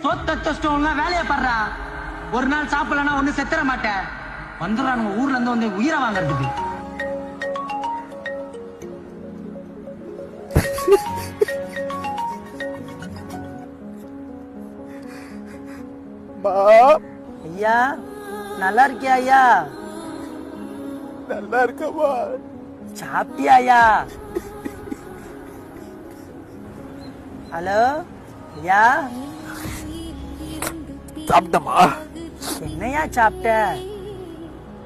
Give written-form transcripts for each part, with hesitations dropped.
தோத்த ஸ்டோன்லாம் வேலையை படுறா. ஒரு நாள் சாப்பிடலன்னா ஒண்ணு செத்துற மாட்டேன். வந்துடுறானுங்க ஊர்ல இருந்து வந்து உயிரை வாங்கறதுக்கு. ஐயா நல்லா இருக்கியா ஐயா? நல்லா இருக்கமா. சாப்பிட்டியா ஐயா? ஹலோ ஐயா, சாப்பிட்டமா? என்னையா சாப்பிட்ட?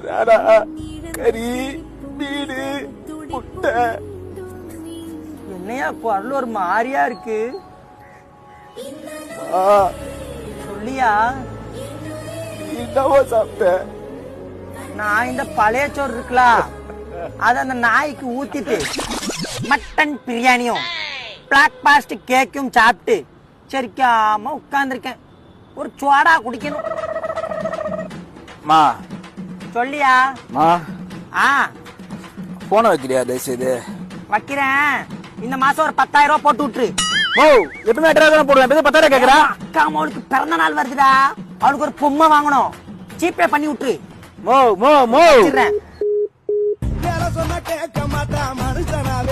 ராடா, கறி, மீன், முட்டை. என்னையா குரல் ஒரு மாதிரியா இருக்கு? சொல்லியா? என்னவோ சாப்பிட்ட? நான் இந்த பழைய சோறு இருக்கலாம் அத அந்த நாய்க்கு ஊத்திட்டு மட்டன் பிரியாணியும் பிளாக் பாஸ்ட் கேக்கும் சாப்பிட்டு சரிக்காம உட்கார்ந்துருக்கேன். ஒரு சோடா குடிக்கணும். மா சொல்லியா? மா ஆ போன வைக்கிறியா தயவுசெய்து? வைக்கிறேன். இந்த மாசம் ஒரு 10,000 ரூபாய் போட்டு விட்டுரு. ஓ எப்பவுமே 8,000 போடுவேன். 10,000 கேக்குறா? அக்கா அவளுக்கு பிறந்த நாள் வருதுடா, அவளுக்கு ஒரு பொம்மை வாங்கணும். ஜிபே பண்ணி விட்டுரு. மோ மோ மோ வச்சிடுறேன். சொன்ன கேட்க மாட்டா மனுஷனாவே